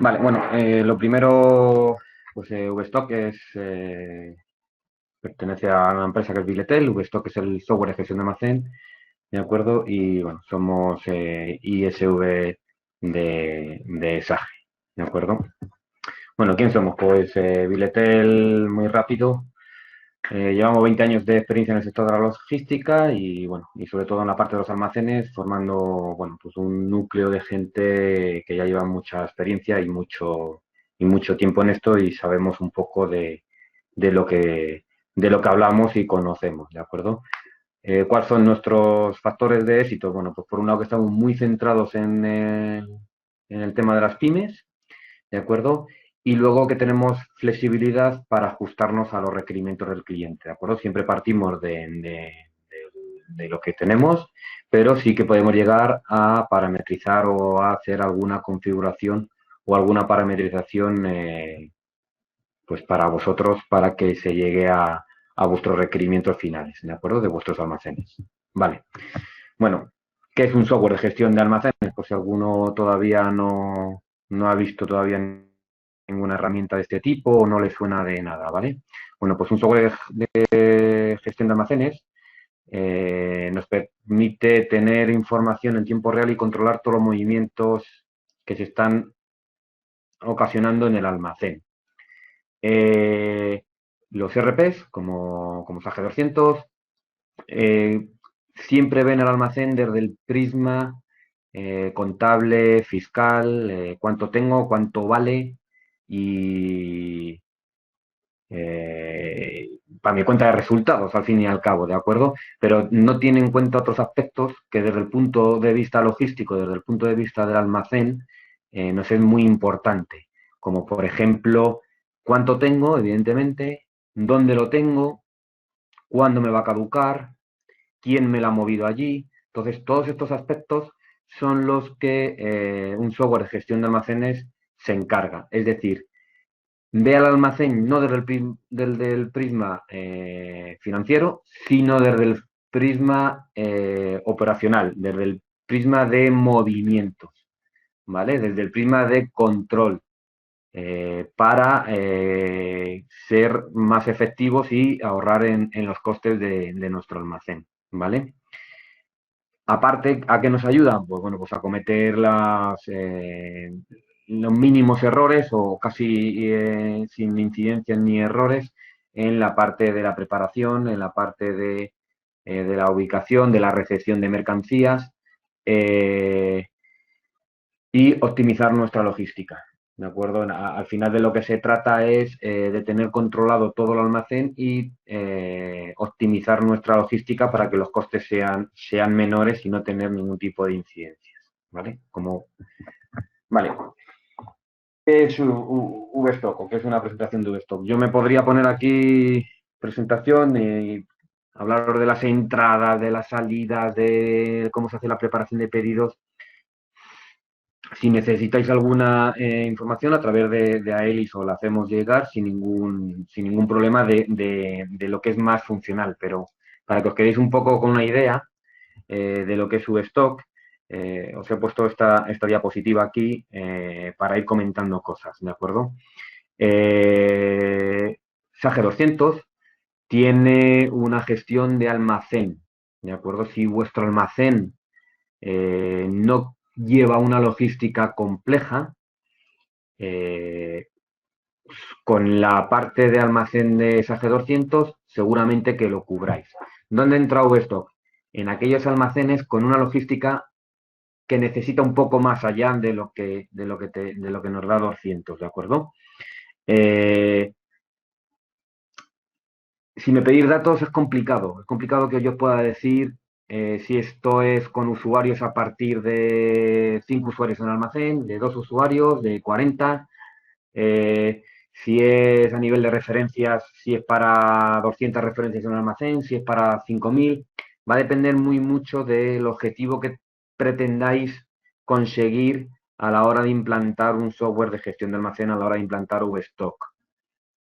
Vale, bueno, lo primero, pues VStock pertenece a una empresa que es Biletel. VStock es el software de gestión de almacén, ¿de acuerdo? Y bueno, somos ISV de SAGE, ¿de acuerdo? Bueno, ¿quién somos? Pues Biletel, muy rápido. Llevamos 20 años de experiencia en el sector de la logística y bueno, y sobre todo en la parte de los almacenes, formando, bueno, pues un núcleo de gente que ya lleva mucha experiencia y mucho tiempo en esto y sabemos un poco de lo de lo que hablamos y conocemos, ¿de acuerdo? ¿Cuáles son nuestros factores de éxito? Bueno, pues por un lado que estamos muy centrados en el tema de las pymes, ¿de acuerdo? Y luego que tenemos flexibilidad para ajustarnos a los requerimientos del cliente, ¿de acuerdo? Siempre partimos de lo que tenemos, pero sí que podemos llegar a parametrizar o a hacer alguna configuración o alguna parametrización pues para vosotros para que se llegue a vuestros requerimientos finales, ¿de acuerdo? De vuestros almacenes. Vale. Bueno, ¿qué es un software de gestión de almacenes? Pues si alguno todavía no ha visto todavía ninguna herramienta de este tipo o no le suena de nada, ¿vale? Bueno, pues un software de gestión de almacenes nos permite tener información en tiempo real y controlar todos los movimientos que se están ocasionando en el almacén. Eh, los RPs, como SAGE 200, eh, siempre ven el almacén desde el prisma contable, fiscal, cuánto tengo, cuánto vale y para mi cuenta de resultados, al fin y al cabo, ¿de acuerdo? Pero no tiene en cuenta otros aspectos que desde el punto de vista logístico, desde el punto de vista del almacén, nos es muy importante, como por ejemplo, cuánto tengo, evidentemente, dónde lo tengo, cuándo me va a caducar, quién me la ha movido allí. Entonces, todos estos aspectos son los que un software de gestión de almacenes se encarga. Es decir, ve al almacén no desde el prisma financiero, sino desde el prisma operacional, desde el prisma de movimientos, ¿vale? Desde el prisma de control, para ser más efectivos y ahorrar en los costes de nuestro almacén, ¿vale? Aparte, ¿a qué nos ayuda? Pues bueno, pues a cometer los mínimos errores o casi sin incidencias ni errores en la parte de la preparación, en la parte de la ubicación, de la recepción de mercancías eh, y optimizar nuestra logística. ¿De acuerdo? Al final de lo que se trata es de tener controlado todo el almacén y optimizar nuestra logística para que los costes sean menores y no tener ningún tipo de incidencias. ¿Vale? Vale. ¿Qué es VStock o qué es una presentación de VStock? Yo me podría poner aquí presentación y hablar de las entradas, de las salidas, de cómo se hace la preparación de pedidos. Si necesitáis alguna información a través de Aelis os la hacemos llegar sin ningún problema de lo que es más funcional, pero para que os quedéis un poco con una idea de lo que es su stock, os he puesto esta diapositiva aquí para ir comentando cosas, ¿de acuerdo? Sage 200 tiene una gestión de almacén, ¿de acuerdo? Si vuestro almacén no lleva una logística compleja, eh, con la parte de almacén de SAG 200 seguramente que lo cubráis. ¿Dónde entra VStock? En aquellos almacenes con una logística que necesita un poco más allá de lo que nos da 200, ¿de acuerdo? Eh, si me pedís datos es complicado que yo pueda decir si esto es con usuarios a partir de 5 usuarios en el almacén, de 2 usuarios, de 40, si es a nivel de referencias, si es para 200 referencias en un almacén, si es para 5.000, va a depender muy mucho del objetivo que pretendáis conseguir a la hora de implantar un software de gestión de almacén, a la hora de implantar VStock,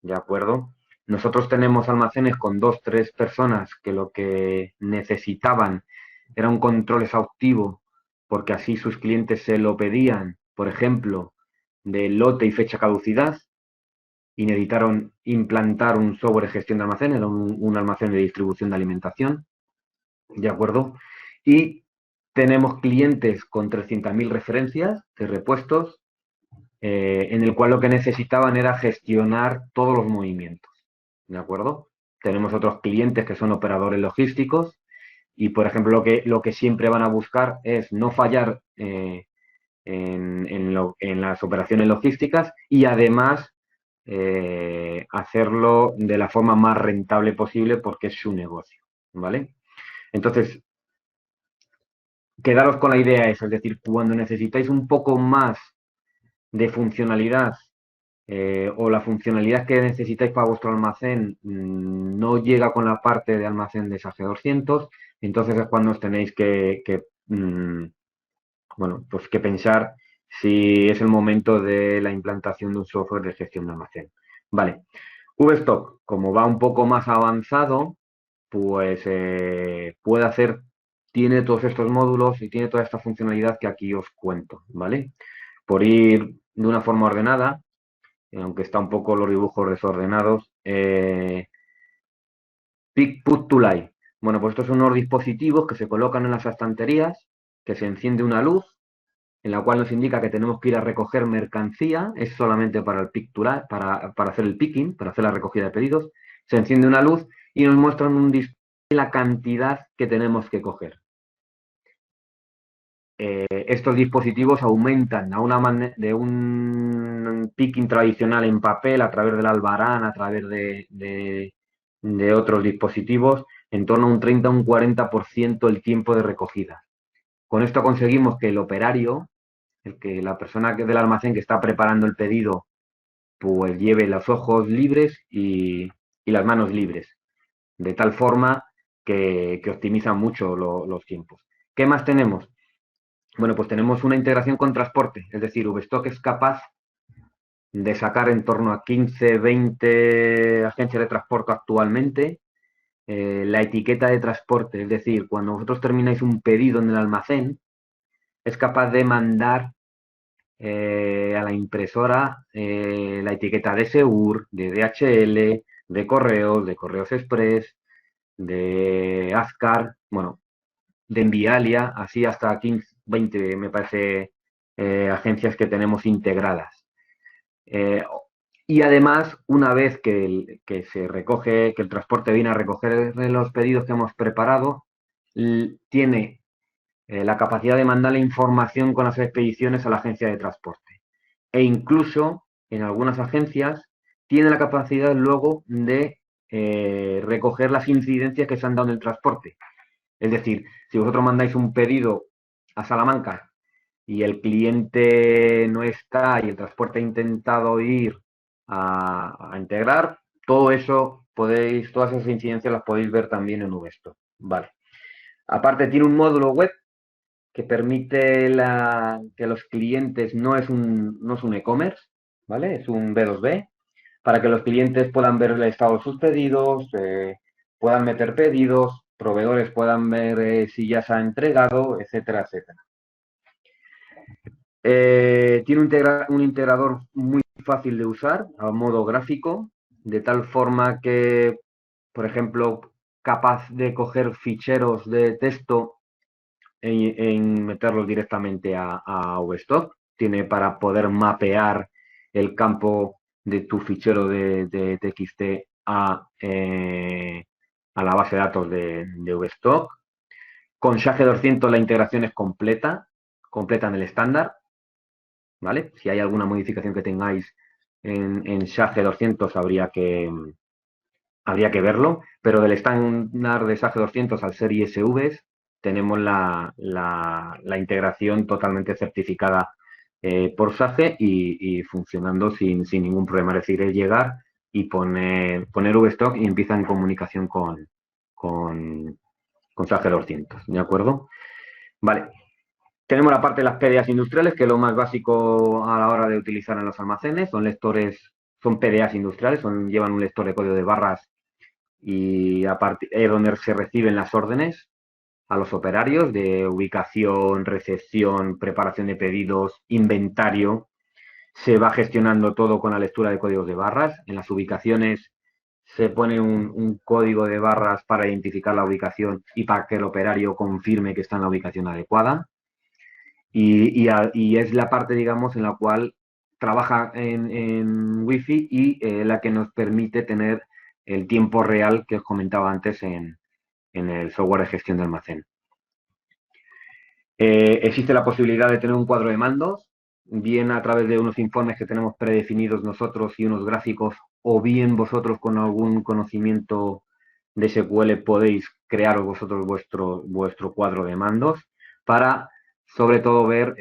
¿de acuerdo? Nosotros tenemos almacenes con 2, 3 personas que lo que necesitaban era un control exhaustivo porque así sus clientes se lo pedían, por ejemplo, de lote y fecha caducidad y necesitaron implantar un software de gestión de almacén, era un almacén de distribución de alimentación, ¿de acuerdo? Y tenemos clientes con 300.000 referencias de repuestos, en el cual lo que necesitaban era gestionar todos los movimientos, ¿de acuerdo? Tenemos otros clientes que son operadores logísticos y, por ejemplo, lo que siempre van a buscar es no fallar en las operaciones logísticas y además hacerlo de la forma más rentable posible porque es su negocio, ¿vale? Entonces, quedaros con la idea esa, es decir, cuando necesitáis un poco más de funcionalidad o la funcionalidad que necesitáis para vuestro almacén no llega con la parte de almacén de SAGE 200, entonces es cuando os tenéis bueno, pues que pensar si es el momento de la implantación de un software de gestión de almacén. Vale, VStock, como va un poco más avanzado, pues puede hacer, tiene todos estos módulos y tiene toda esta funcionalidad que aquí os cuento, ¿vale? Por ir de una forma ordenada, aunque está un poco los dibujos desordenados, Pick Put to Light. Bueno, pues estos son unos dispositivos que se colocan en las estanterías, que se enciende una luz en la cual nos indica que tenemos que ir a recoger mercancía, es solamente para el pick to light, para hacer el picking, para hacer la recogida de pedidos, se enciende una luz y nos muestran un display la cantidad que tenemos que coger. Estos dispositivos aumentan de un picking tradicional en papel a través del albarán, a través de otros dispositivos, en torno a un 30 o un 40% el tiempo de recogida. Con esto conseguimos que el operario, la persona del almacén que está preparando el pedido, pues lleve los ojos libres y las manos libres, de tal forma que optimiza mucho los tiempos. ¿Qué más tenemos? Bueno, pues tenemos una integración con transporte, es decir, VStock es capaz de sacar en torno a 15, 20 agencias de transporte actualmente la etiqueta de transporte, es decir, cuando vosotros termináis un pedido en el almacén, es capaz de mandar a la impresora la etiqueta de Seur, de DHL, de Correos Express, de Azcar, bueno, de Envialia, así hasta 15, 20, me parece, agencias que tenemos integradas. Y además, una vez que se recoge, que el transporte viene a recoger los pedidos que hemos preparado, tiene la capacidad de mandar la información con las expediciones a la agencia de transporte. E incluso, en algunas agencias, tiene la capacidad luego de recoger las incidencias que se han dado en el transporte. Es decir, si vosotros mandáis un pedido a Salamanca y el cliente no está y el transporte ha intentado ir a integrar, todo eso todas esas incidencias las podéis ver también en VStock. Vale. Aparte tiene un módulo web que permite que los clientes no es un e-commerce, ¿vale? Es un B2B, para que los clientes puedan ver el estado de sus pedidos, puedan meter pedidos, proveedores puedan ver si ya se ha entregado, etcétera, etcétera. Tiene un integrador muy fácil de usar, a modo gráfico, de tal forma que, por ejemplo, capaz de coger ficheros de texto en meterlos directamente a VStock. Tiene para poder mapear el campo de tu fichero de TXT a la base de datos de VStock. Con SAGE 200 la integración es completa en el estándar, ¿vale? Si hay alguna modificación que tengáis en SAGE 200 habría que verlo, pero del estándar de SAGE 200 al ser ISVs tenemos la integración totalmente certificada por SAGE y funcionando sin ningún problema. Es decir, es llegar y poner VStock y empieza en comunicación con SAGE 200, ¿de acuerdo? Vale. Tenemos la parte de las PDAs industriales, que es lo más básico a la hora de utilizar en los almacenes. Son PDAs industriales, llevan un lector de código de barras y aparte es donde se reciben las órdenes a los operarios de ubicación, recepción, preparación de pedidos, inventario. se va gestionando todo con la lectura de códigos de barras. En las ubicaciones se pone un código de barras para identificar la ubicación y para que el operario confirme que está en la ubicación adecuada. Y es la parte, digamos, en la cual trabaja en Wi-Fi y la que nos permite tener el tiempo real que os comentaba antes en el software de gestión de almacén. Existe la posibilidad de tener un cuadro de mandos, bien a través de unos informes que tenemos predefinidos nosotros y unos gráficos, o bien vosotros con algún conocimiento de SQL podéis crear vosotros vuestro cuadro de mandos para, sobre todo, ver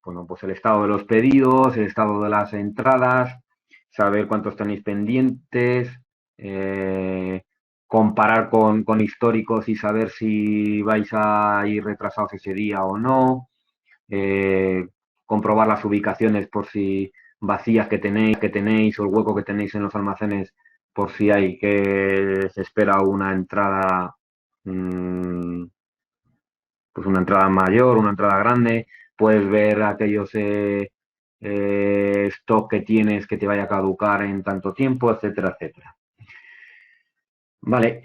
bueno, pues el estado de los pedidos, el estado de las entradas, saber cuántos tenéis pendientes, eh, comparar con históricos y saber si vais a ir retrasados ese día o no, eh, comprobar las ubicaciones por si vacías que tenéis o el hueco que tenéis en los almacenes por si hay que se espera una entrada, pues una entrada mayor, una entrada grande, puedes ver aquellos stock que tienes que te vaya a caducar en tanto tiempo, etcétera, etcétera. Vale,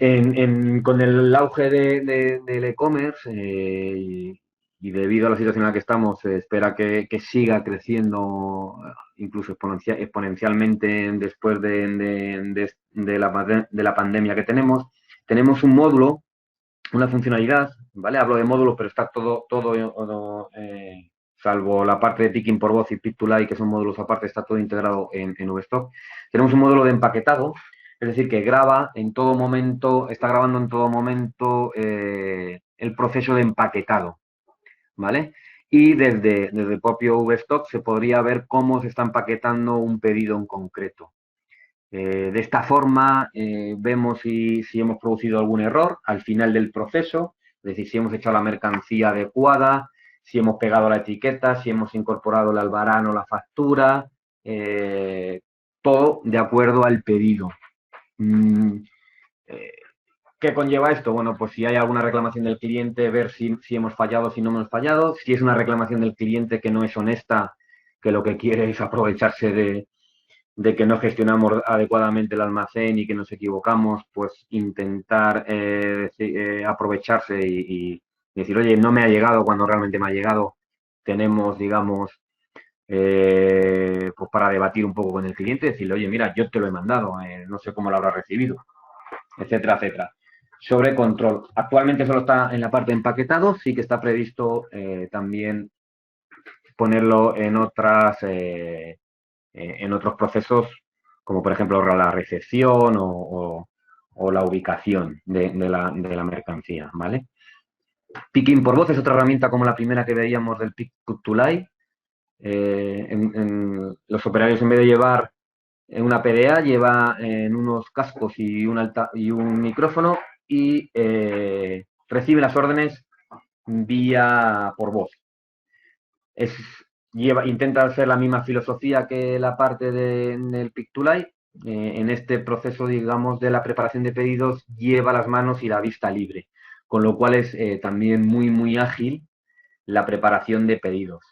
con el auge del e-commerce y debido a la situación en la que estamos, se espera que siga creciendo incluso exponencialmente después de la pandemia que tenemos un módulo, una funcionalidad, ¿vale? Hablo de módulo, pero está todo salvo la parte de picking por voz y pick to light, que son módulos aparte, está todo integrado en VStock. Tenemos un módulo de empaquetado, es decir, que graba en todo momento, está grabando en todo momento el proceso de empaquetado, ¿vale? Y desde el propio VStock se podría ver cómo se está empaquetando un pedido en concreto. De esta forma vemos si hemos producido algún error al final del proceso, es decir, si hemos hecho la mercancía adecuada, si hemos pegado la etiqueta, si hemos incorporado el albarán o la factura, todo de acuerdo al pedido. ¿Qué conlleva esto? Bueno, pues si hay alguna reclamación del cliente, ver si hemos fallado, si no hemos fallado. Si es una reclamación del cliente que no es honesta, que lo que quiere es aprovecharse de que no gestionamos adecuadamente el almacén y que nos equivocamos, pues intentar aprovecharse y decir, oye, no me ha llegado cuando realmente me ha llegado. Tenemos, digamos, pues para debatir un poco con el cliente, decirle, oye, mira, yo te lo he mandado, no sé cómo lo habrás recibido, etcétera, etcétera. Sobre control. Actualmente solo está en la parte de empaquetado, sí que está previsto también ponerlo en otros procesos, como por ejemplo la recepción o la ubicación de la mercancía, ¿vale? Picking por voz es otra herramienta como la primera que veíamos del Pick to Light. Los operarios, en vez de llevar en una PDA, lleva en unos cascos y un micrófono y recibe las órdenes vía por voz. Intenta hacer la misma filosofía que la parte del Pick to Light. En este proceso, digamos, de la preparación de pedidos, lleva las manos y la vista libre, con lo cual es también muy ágil la preparación de pedidos.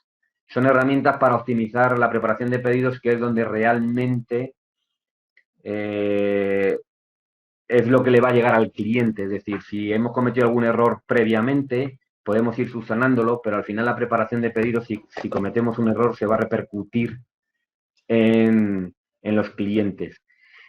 Son herramientas para optimizar la preparación de pedidos, que es donde realmente es lo que le va a llegar al cliente. Es decir, si hemos cometido algún error previamente, podemos ir subsanándolo, pero al final la preparación de pedidos, si cometemos un error, se va a repercutir en los clientes.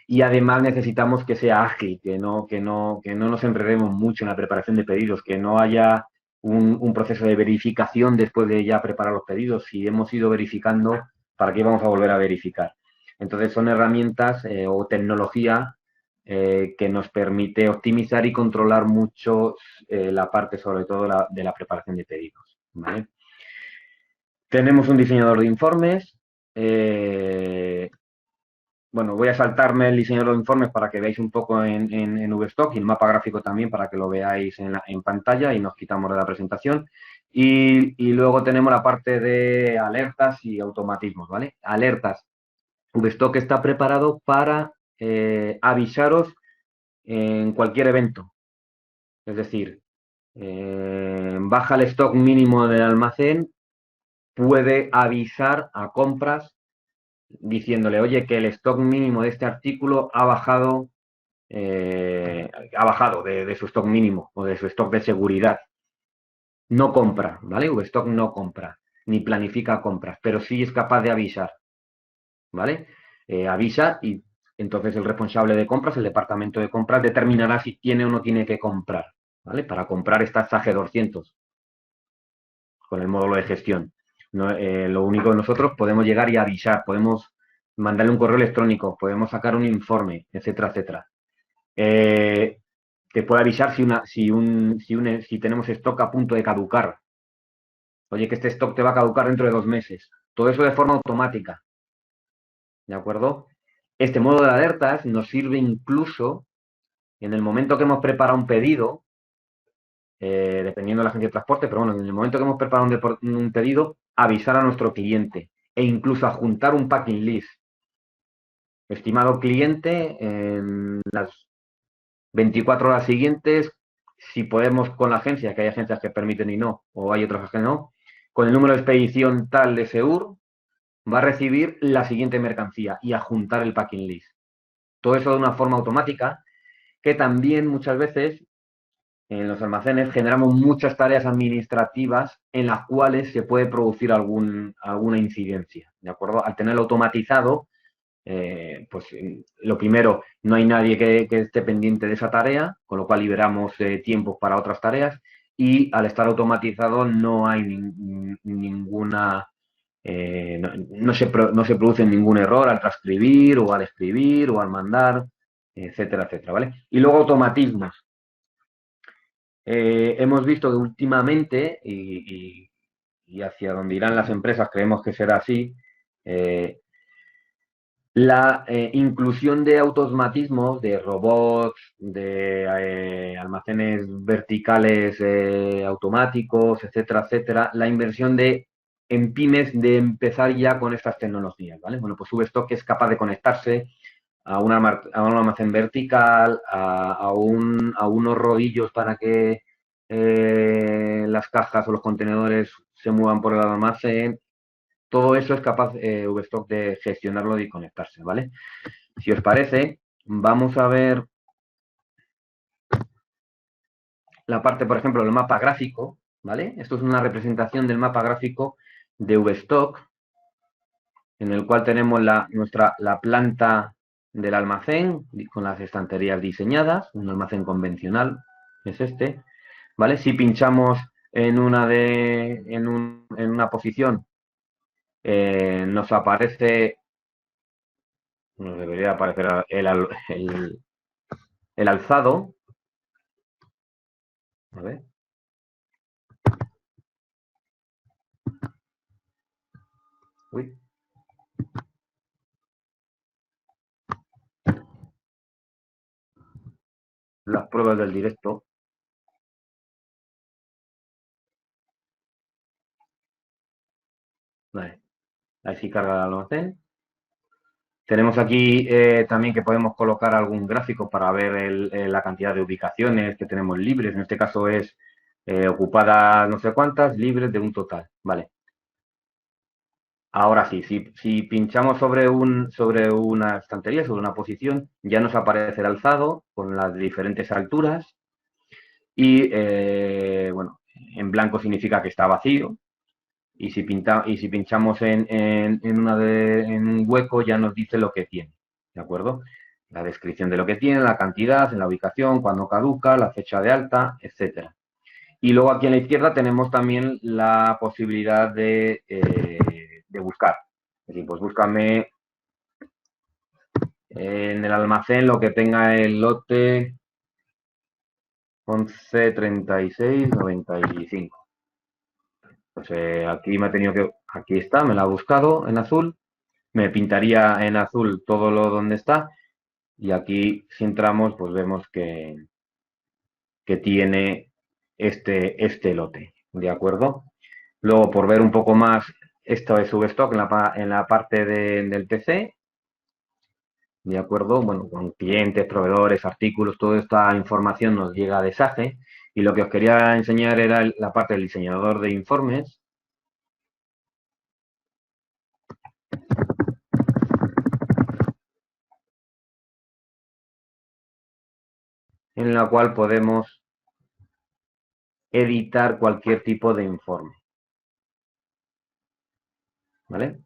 Y además necesitamos que sea ágil, que no nos enredemos mucho en la preparación de pedidos, que no haya un proceso de verificación después de ya preparar los pedidos. Si hemos ido verificando, ¿para qué vamos a volver a verificar? Entonces son herramientas o tecnología que nos permite optimizar y controlar mucho la parte, sobre todo, de la preparación de pedidos, ¿vale? Tenemos un diseñador de informes. Bueno, voy a saltarme el diseñador de informes para que veáis un poco en VStock y el mapa gráfico también para que lo veáis en pantalla y nos quitamos de la presentación. Y luego tenemos la parte de alertas y automatismos, ¿vale? Alertas. VStock está preparado para avisaros en cualquier evento. Es decir, baja el stock mínimo del almacén, puede avisar a compras diciéndole, oye, que el stock mínimo de este artículo ha bajado de su stock mínimo o de su stock de seguridad. No compra, ¿vale? VStock no compra, ni planifica compras, pero sí es capaz de avisar, ¿vale? Avisa y entonces el responsable de compras, el departamento de compras, determinará si tiene o no tiene que comprar, ¿vale? Para comprar está SAGE 200 con el módulo de gestión. No, lo único que nosotros podemos llegar y avisar, podemos mandarle un correo electrónico, podemos sacar un informe, etcétera, etcétera. Te puede avisar si tenemos stock a punto de caducar. Oye, que este stock te va a caducar dentro de 2 meses. Todo eso de forma automática. ¿De acuerdo? Este modo de alertas nos sirve incluso en el momento que hemos preparado un pedido, dependiendo de la agencia de transporte, pero bueno, en el momento que hemos preparado un pedido, avisar a nuestro cliente e incluso adjuntar un packing list. Estimado cliente, en las 24 horas siguientes, si podemos con la agencia, que hay agencias que permiten y no, o hay otras que no, con el número de expedición tal de SEUR, va a recibir la siguiente mercancía y adjuntar el packing list. Todo eso de una forma automática, que también muchas veces en los almacenes generamos muchas tareas administrativas en las cuales se puede producir alguna incidencia, ¿de acuerdo? Al tenerlo automatizado, pues lo primero, no hay nadie que esté pendiente de esa tarea, con lo cual liberamos tiempos para otras tareas y al estar automatizado no hay ninguna no se produce ningún error al transcribir o al escribir o al mandar, etcétera, etcétera, ¿vale? Y luego automatismos. Hemos visto que últimamente, y hacia donde irán las empresas, creemos que será así, la inclusión de automatismos, de robots, de almacenes verticales automáticos, etcétera, etcétera, la inversión en pymes de empezar ya con estas tecnologías, ¿vale? Bueno, pues VStock es capaz de conectarse a un almacén vertical, a unos rodillos para que las cajas o los contenedores se muevan por el almacén. Todo eso es capaz VStock de gestionarlo y conectarse, ¿vale? Si os parece, vamos a ver la parte, por ejemplo, del mapa gráfico, ¿vale? Esto es una representación del mapa gráfico de VStock, en el cual tenemos la planta del almacén con las estanterías diseñadas, un almacén convencional, es este, ¿vale? Si pinchamos en una posición, nos aparece, nos debería aparecer el alzado, a ver. Uy. Las pruebas del directo. Vale. Ahí sí carga el almacén. Tenemos aquí también que podemos colocar algún gráfico para ver la cantidad de ubicaciones que tenemos libres. En este caso es ocupadas no sé cuántas, libres de un total. Vale. Ahora sí, si pinchamos sobre una estantería, sobre una posición, ya nos aparece el alzado con las diferentes alturas y, bueno, en blanco significa que está vacío y si pinchamos en un hueco ya nos dice lo que tiene, ¿de acuerdo? La descripción de lo que tiene, la cantidad, en la ubicación, cuándo caduca, la fecha de alta, etcétera. Y luego aquí en la izquierda tenemos también la posibilidad de buscar. Es decir, pues búscame en el almacén lo que tenga el lote 113695. Pues aquí está, me la ha buscado en azul, me pintaría en azul todo lo donde está y aquí si entramos pues vemos que tiene este lote, ¿de acuerdo? Luego por ver un poco más, esto es substock en la parte del PC, ¿de acuerdo? Bueno, con clientes, proveedores, artículos, toda esta información nos llega de SAGE y lo que os quería enseñar era la parte del diseñador de informes. en la cual podemos editar cualquier tipo de informe. ¿Vale?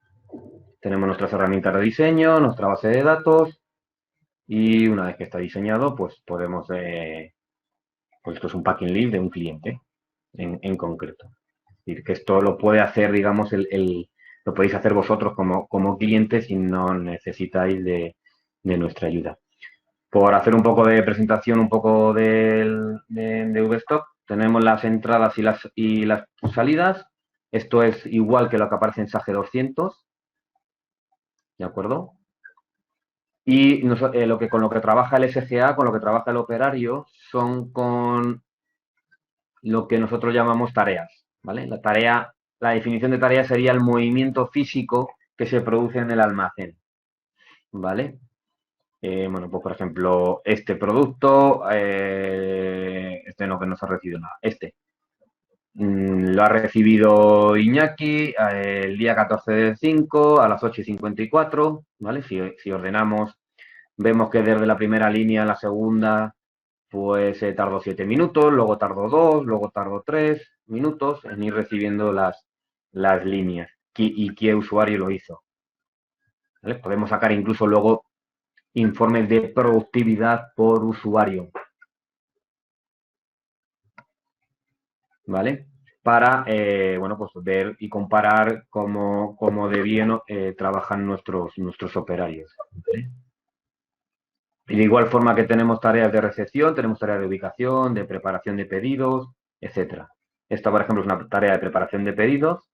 Tenemos nuestras herramientas de diseño, nuestra base de datos y una vez que está diseñado, pues podemos, pues esto es un packing list de un cliente en concreto. Es decir, que esto lo puede hacer, digamos, lo podéis hacer vosotros como clientes si no necesitáis de nuestra ayuda. Por hacer un poco de presentación, un poco de VStock, tenemos las entradas y las salidas. Esto es igual que lo que aparece en SAGE 200, ¿de acuerdo? Y con lo que trabaja el SGA, con lo que trabaja el operario, son con lo que nosotros llamamos tareas, ¿vale? La definición de tarea sería el movimiento físico que se produce en el almacén, ¿vale? Bueno, pues por ejemplo, este producto, este no, que no se ha recibido nada, lo ha recibido Iñaki el día 14 del 5 a las 8:54, ¿vale? Si ordenamos, vemos que desde la primera línea a la segunda, pues tardó 7 minutos, luego tardó 2, luego tardó 3 minutos en ir recibiendo las líneas y qué usuario lo hizo, ¿vale? Podemos sacar incluso luego informes de productividad por usuario, ¿vale? Para, bueno, pues ver y comparar cómo de bien trabajan nuestros operarios, ¿vale? Y de igual forma que tenemos tareas de recepción, tenemos tareas de ubicación, de preparación de pedidos, etcétera. Esta, por ejemplo, es una tarea de preparación de pedidos,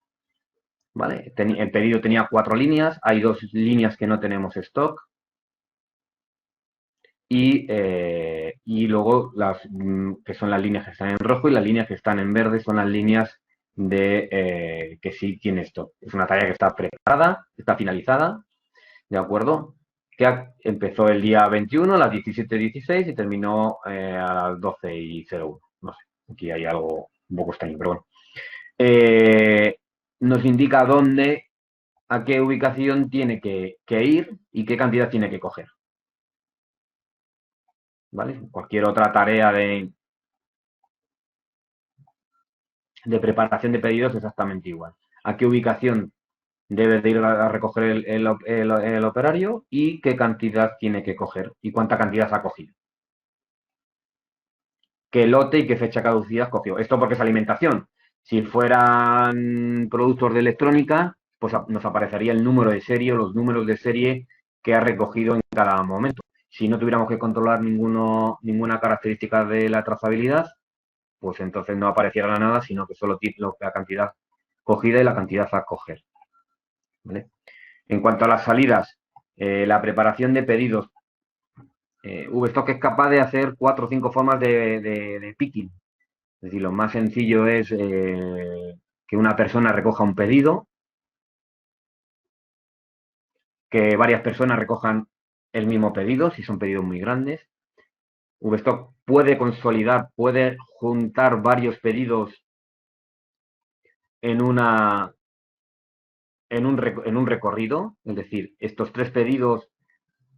¿vale? El pedido tenía 4 líneas, hay 2 líneas que no tenemos stock, y luego que son las líneas que están en rojo y las líneas que están en verde son las líneas que sí tiene stock. Es una tarea que está preparada, está finalizada, ¿de acuerdo? Que empezó el día 21 a las 17:16 y terminó a las 12:01. No sé, aquí hay algo un poco extraño, pero bueno. Nos indica a qué ubicación tiene que ir y qué cantidad tiene que coger. ¿Vale? Cualquier otra tarea de preparación de pedidos exactamente igual. A qué ubicación debe de ir a recoger el operario y qué cantidad tiene que coger y cuánta cantidad ha cogido. Qué lote y qué fecha caducidad cogió. Esto porque es alimentación. Si fueran productos de electrónica, pues nos aparecería el número de serie o los números de serie que ha recogido en cada momento. Si no tuviéramos que controlar ninguna característica de la trazabilidad, pues entonces no apareciera nada, sino que solo la cantidad cogida y la cantidad a coger, ¿vale? En cuanto a las salidas, la preparación de pedidos, VStock es capaz de hacer 4 o 5 formas de picking. Es decir, lo más sencillo es que una persona recoja un pedido, que varias personas recojan el mismo pedido, si son pedidos muy grandes. VStock puede consolidar, puede juntar varios pedidos en un recorrido, es decir, estos 3 pedidos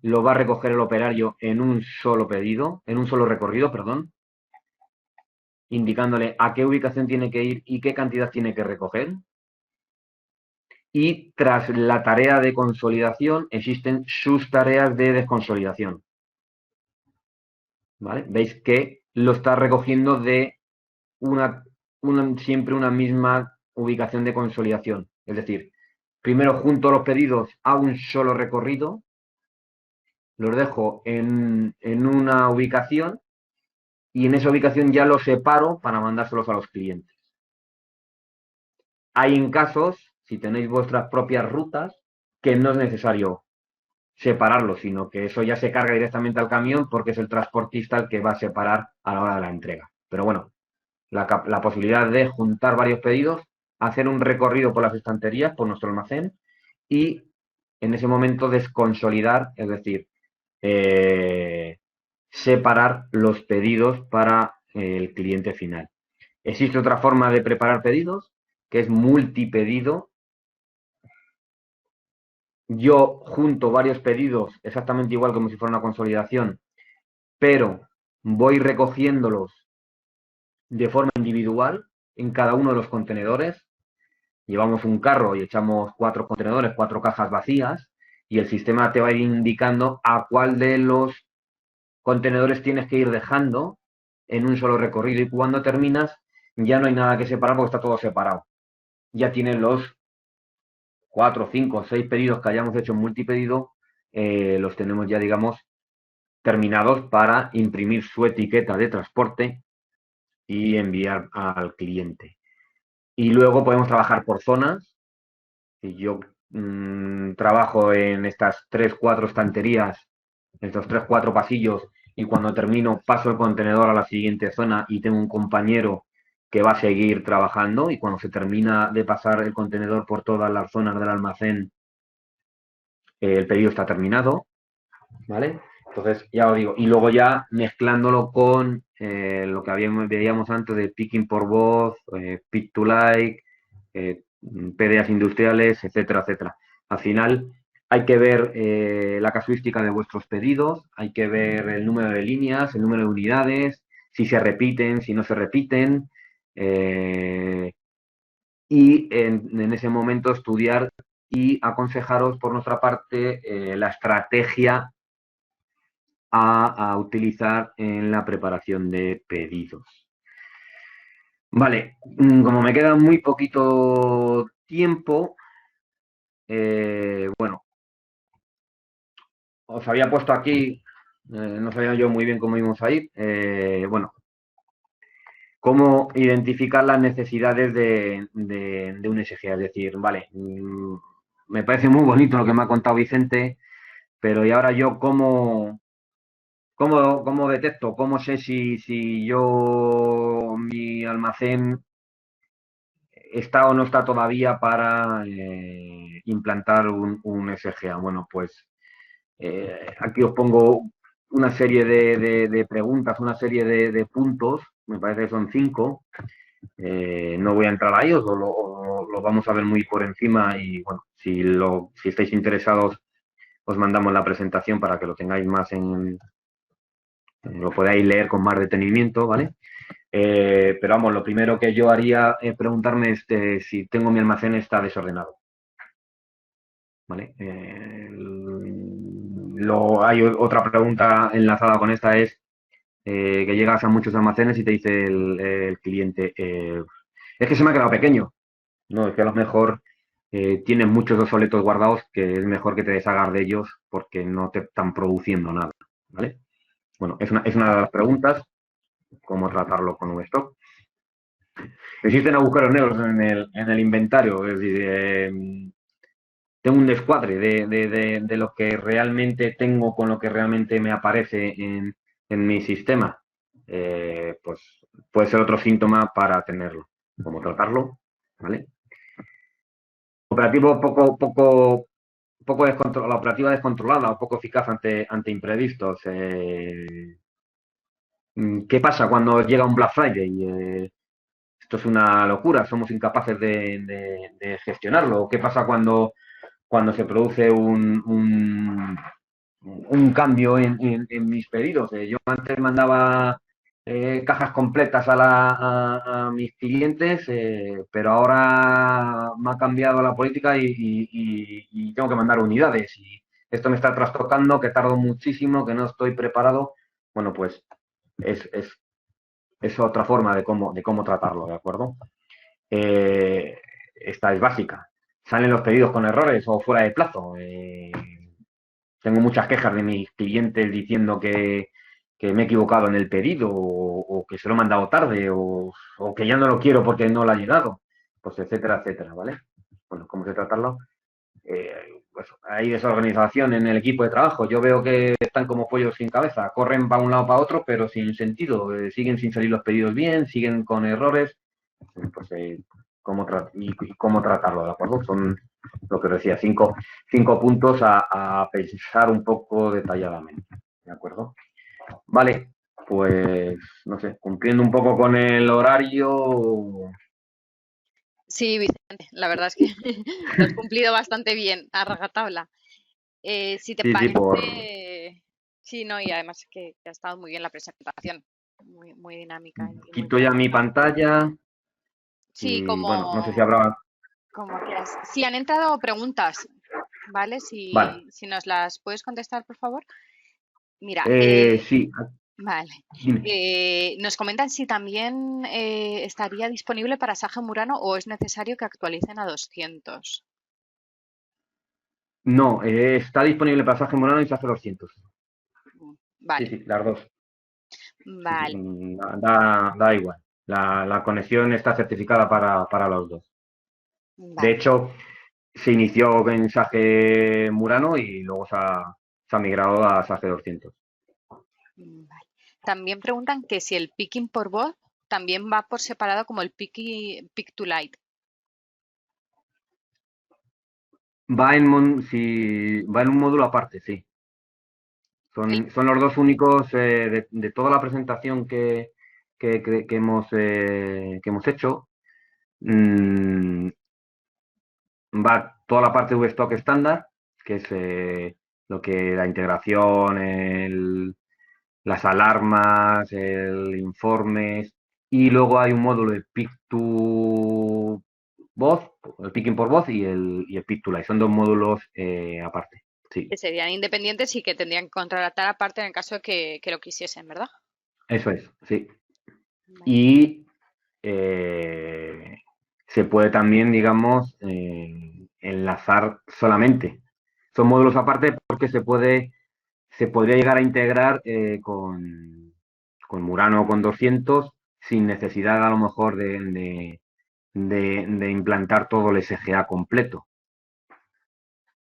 lo va a recoger el operario en un solo pedido, en un solo recorrido, perdón, indicándole a qué ubicación tiene que ir y qué cantidad tiene que recoger. Y tras la tarea de consolidación existen sus tareas de desconsolidación, ¿vale? Veis que lo está recogiendo de siempre una misma ubicación de consolidación. Es decir, primero junto los pedidos a un solo recorrido, los dejo en una ubicación y en esa ubicación ya los separo para mandárselos a los clientes. Hay en casos, si tenéis vuestras propias rutas, que no es necesario separarlos, sino que eso ya se carga directamente al camión porque es el transportista el que va a separar a la hora de la entrega. Pero bueno, la posibilidad de juntar varios pedidos, hacer un recorrido por las estanterías, por nuestro almacén y en ese momento desconsolidar, es decir, separar los pedidos para el cliente final. Existe otra forma de preparar pedidos, que es multipedido. Yo junto varios pedidos exactamente igual como si fuera una consolidación, pero voy recogiéndolos de forma individual en cada uno de los contenedores. Llevamos un carro y echamos 4 contenedores, 4 cajas vacías, y el sistema te va a ir indicando a cuál de los contenedores tienes que ir dejando en un solo recorrido, y cuando terminas ya no hay nada que separar porque está todo separado. Ya tienes los 4, 5, 6 pedidos que hayamos hecho en multipedido, los tenemos ya, digamos, terminados para imprimir su etiqueta de transporte y enviar al cliente. Y luego podemos trabajar por zonas. Si yo trabajo en estas 3, 4 estanterías, en estos 3, 4 pasillos, y cuando termino paso el contenedor a la siguiente zona y tengo un compañero que va a seguir trabajando, y cuando se termina de pasar el contenedor por todas las zonas del almacén, el pedido está terminado, ¿vale? Entonces, ya os digo, y luego ya mezclándolo con lo que veíamos antes de picking por voz, pick to like, PDAs industriales, etcétera, etcétera. Al final hay que ver la casuística de vuestros pedidos, hay que ver el número de líneas, el número de unidades, si se repiten, si no se repiten, y en ese momento estudiar y aconsejaros por nuestra parte la estrategia a utilizar en la preparación de pedidos. Vale, como me queda muy poquito tiempo, bueno, os había puesto aquí, no sabía yo muy bien cómo íbamos a ir, bueno, cómo identificar las necesidades de un SG, es decir, vale, me parece muy bonito lo que me ha contado Vicente, pero ¿y ahora yo cómo detecto, cómo sé si yo, mi almacén está o no está todavía para implantar un SGA? Bueno, pues aquí os pongo una serie de preguntas, una serie de puntos, me parece que son 5. No voy a entrar a ellos, lo vamos a ver muy por encima, y bueno, si estáis interesados, os mandamos la presentación para que lo tengáis más lo podáis leer con más detenimiento, ¿vale? Pero vamos, lo primero que yo haría es preguntarme si tengo mi almacén está desordenado. ¿Vale? Hay otra pregunta enlazada con esta, es que llegas a muchos almacenes y te dice el cliente, es que se me ha quedado pequeño. No, es que a lo mejor tienes muchos obsoletos guardados, que es mejor que te deshagas de ellos porque no te están produciendo nada. ¿Vale? Bueno, es una de las preguntas, cómo tratarlo con un stock. Existen agujeros negros en el inventario, es decir, tengo un descuadre de lo que realmente tengo con lo que realmente me aparece en mi sistema. Pues puede ser otro síntoma para tenerlo. ¿Cómo tratarlo? ¿Vale? Operativo poco la operativa descontrolada o poco eficaz ante imprevistos. ¿Qué pasa cuando llega un Black Friday? Esto es una locura, somos incapaces de gestionarlo. ¿Qué pasa cuando se produce un cambio en mis pedidos? Yo antes mandaba cajas completas a mis clientes, pero ahora me ha cambiado la política y tengo que mandar unidades. Y esto me está trastocando, que tardo muchísimo, que no estoy preparado. Bueno, pues es, es, es otra forma de cómo tratarlo, ¿de acuerdo? Esta es básica. Salen los pedidos con errores o fuera de plazo. Tengo muchas quejas de mis clientes diciendo que me he equivocado en el pedido, o que se lo he mandado tarde, o que ya no lo quiero porque no lo ha llegado, pues etcétera, etcétera, ¿vale? Bueno, ¿cómo se tratarlo? Pues hay desorganización en el equipo de trabajo. Yo veo que están como pollos sin cabeza, corren para un lado para otro, pero sin sentido. Siguen sin salir los pedidos bien, siguen con errores. Pues cómo tratarlo, ¿de acuerdo? Son lo que decía, cinco puntos a pensar un poco detalladamente, ¿de acuerdo? Vale, pues no sé, cumpliendo un poco con el horario. Sí, Vicente, la verdad es que lo has cumplido bastante bien, a rajatabla. Si te Sí, sí, parece, Sí, no, y además que ha estado muy bien la presentación, muy dinámica y muy Quito ya clara. mi pantalla Sí, y bueno, no sé si habrá... como quieras. Sí, han entrado preguntas, ¿vale? Vale, Si nos las puedes contestar, por favor. Mira, sí, vale. dime. Nos comentan si también estaría disponible para Sage Murano o es necesario que actualicen a 200. No, está disponible para Sage Murano y Sage 200. Sí, Vale, sí, las dos. Sí, sí, vale, da igual. La conexión está certificada para los dos. De vale, hecho, se inició en Sage Murano y luego se ha migrado a Sage 200. vale. También preguntan que si el picking por voz también va por separado como el pick to light. Va en un módulo aparte, sí. El, Son los dos únicos de toda la presentación que hemos hecho. mm, Va toda la parte de VStock estándar, que es lo que la integración, las alarmas, el informes, y luego hay un módulo de pick to voz, el picking por voz y el pick to live. Son dos módulos aparte. Sí, que serían independientes y que tendrían que contratar aparte en el caso de que lo quisiesen, ¿verdad? eso es, sí. Vale. Y se puede también, digamos, enlazar solamente. Son módulos aparte porque se podría llegar a integrar con Murano o con 200 sin necesidad a lo mejor de implantar todo el SGA completo.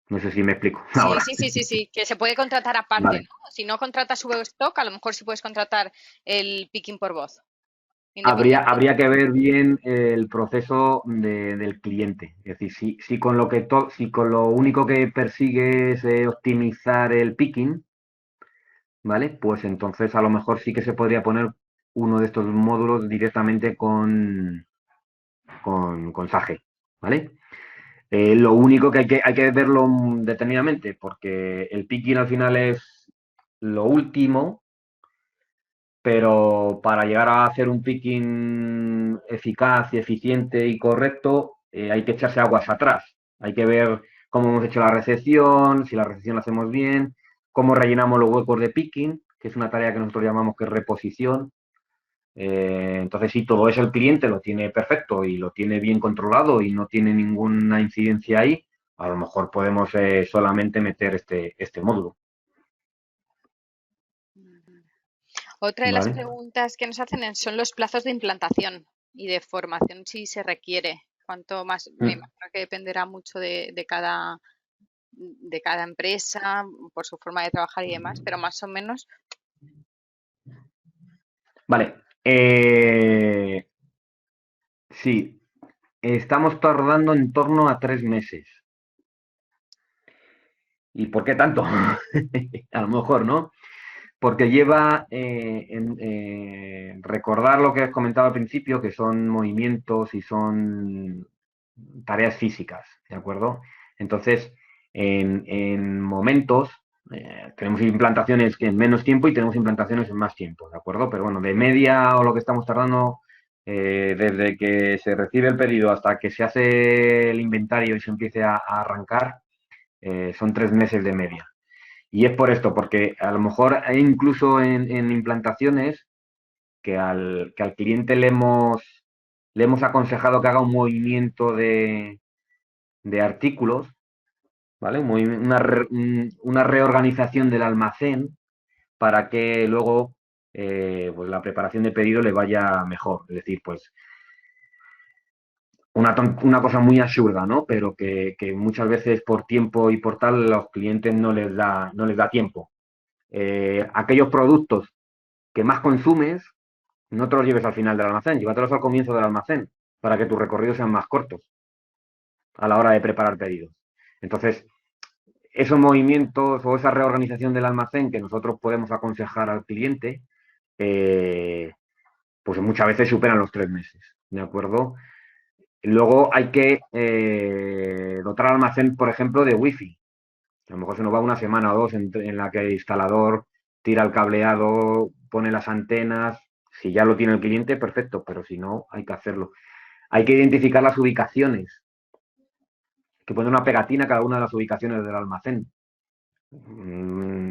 No sé si me explico Sí, ahora. sí, sí, sí, sí, que se puede contratar aparte, Vale. ¿no? Si no contratas stock, a lo mejor sí puedes contratar el picking por voz, independiente. Habría que ver bien el proceso del cliente. Es decir, si con lo único que persigue es optimizar el picking, ¿vale? Pues entonces a lo mejor sí que se podría poner uno de estos módulos directamente con Sage, ¿vale? Lo único que hay que verlo determinadamente, porque el picking al final es lo último, pero para llegar a hacer un picking eficaz y eficiente y correcto, hay que echarse aguas atrás. Hay que ver cómo hemos hecho la recepción, si la recepción la hacemos bien, cómo rellenamos los huecos de picking, que es una tarea que nosotros llamamos que es reposición. Entonces, si todo eso el cliente lo tiene perfecto y lo tiene bien controlado y no tiene ninguna incidencia ahí, a lo mejor podemos solamente meter este módulo. Otra de las ¿Vale? preguntas que nos hacen son los plazos de implantación y de formación si se requiere. Cuanto más, me Mm. imagino que dependerá mucho de cada empresa, por su forma de trabajar y demás, pero más o menos, Vale. Sí, estamos tardando en torno a 3 meses. ¿Y por qué tanto? A lo mejor, ¿no? Porque lleva recordar lo que has comentado al principio, que son movimientos y son tareas físicas, ¿de acuerdo? Entonces, en momentos, tenemos implantaciones que en menos tiempo y tenemos implantaciones en más tiempo, ¿de acuerdo? Pero bueno, de media o lo que estamos tardando, desde que se recibe el pedido hasta que se hace el inventario y se empiece a arrancar, son 3 meses de media. Y es por esto, porque a lo mejor hay incluso en implantaciones que al cliente le hemos aconsejado que haga un movimiento de artículos, ¿vale? Una reorganización del almacén para que luego pues la preparación de pedido le vaya mejor. Es decir, pues una cosa muy absurda, ¿no? Pero que muchas veces por tiempo y por tal los clientes no les da tiempo. Aquellos productos que más consumes, no te los lleves al final del almacén, llévatelos al comienzo del almacén para que tus recorridos sean más cortos a la hora de preparar pedidos. Entonces, esos movimientos o esa reorganización del almacén que nosotros podemos aconsejar al cliente, eh, pues muchas veces superan los 3 meses, ¿de acuerdo? Luego hay que dotar al almacén, por ejemplo, de wifi. A lo mejor se nos va una semana o dos en la que el instalador tira el cableado, pone las antenas. Si ya lo tiene el cliente, perfecto, pero si no, hay que hacerlo. Hay que identificar las ubicaciones, hay que poner una pegatina a cada una de las ubicaciones del almacén.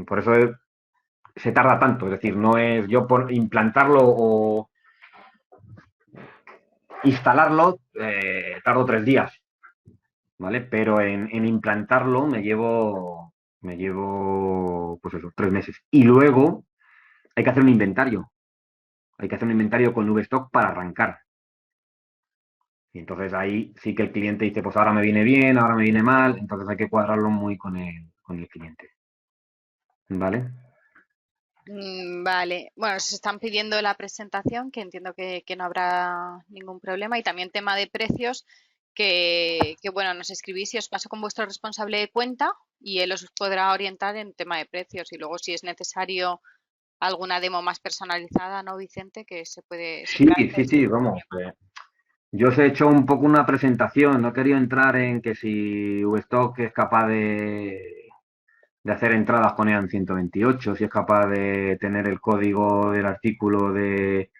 Por eso se tarda tanto, es decir, no es yo por implantarlo o instalarlo, tardo 3 días, ¿vale? Pero en implantarlo me llevo, pues eso, 3 meses. Y luego hay que hacer un inventario. Hay que hacer un inventario con VStock para arrancar. Y entonces ahí sí que el cliente dice, pues ahora me viene bien, ahora me viene mal. Entonces hay que cuadrarlo muy con el cliente. ¿Vale? Vale, bueno, se están pidiendo la presentación, que entiendo que no habrá ningún problema, y también tema de precios, bueno, nos escribís y os paso con vuestro responsable de cuenta y él os podrá orientar en tema de precios y luego si es necesario alguna demo más personalizada, ¿no, Vicente? Que se Sí, puede hacer sí, sin sí, vamos. problema. Yo os he hecho un poco una presentación, no he querido entrar en que si VStock es capaz de hacer entradas con EAN 128, si es capaz de tener el código del artículo de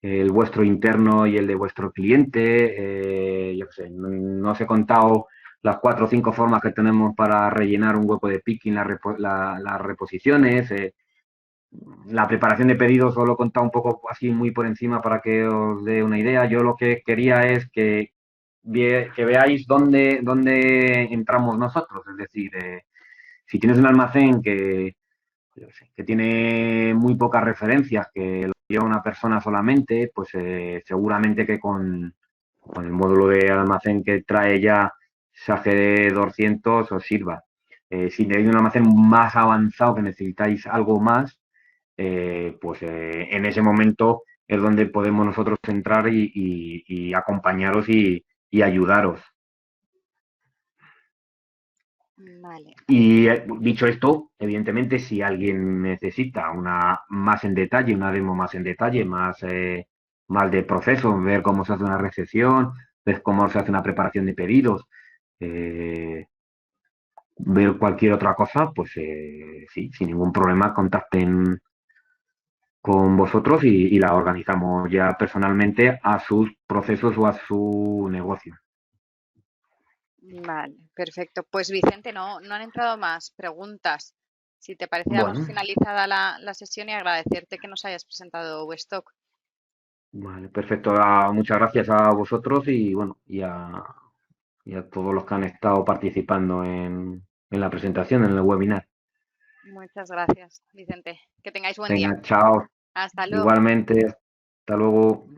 el vuestro interno y el de vuestro cliente. Yo qué sé, no os he contado las 4 o 5 formas que tenemos para rellenar un hueco de picking, las reposiciones. La preparación de pedidos os lo he contado un poco así muy por encima para que os dé una idea. Yo lo que quería es que veáis dónde entramos nosotros. Es decir, si tienes un almacén que tiene muy pocas referencias, que lo lleva una persona solamente, pues seguramente que con el módulo de almacén que trae ya SAGE 200 os sirva. Si tenéis un almacén más avanzado que necesitáis algo más, pues en ese momento es donde podemos nosotros entrar y acompañaros y ayudaros. Vale, Y dicho esto, evidentemente, si alguien necesita una más en detalle, una demo más en detalle, más de proceso, ver cómo se hace una recepción, ver cómo se hace una preparación de pedidos, eh, ver cualquier otra cosa, pues sí, sin ningún problema contacten con vosotros y la organizamos ya personalmente a sus procesos o a su negocio. vale, perfecto. Pues Vicente, no han entrado más preguntas. Si te parece, damos Bueno, finalizada la sesión y agradecerte que nos hayas presentado Westock. vale, perfecto. Muchas gracias a vosotros y bueno, y a todos los que han estado participando en la presentación, en el webinar. Muchas gracias, Vicente. Que tengáis buen día. Venga, chao. Hasta luego. Igualmente, hasta luego.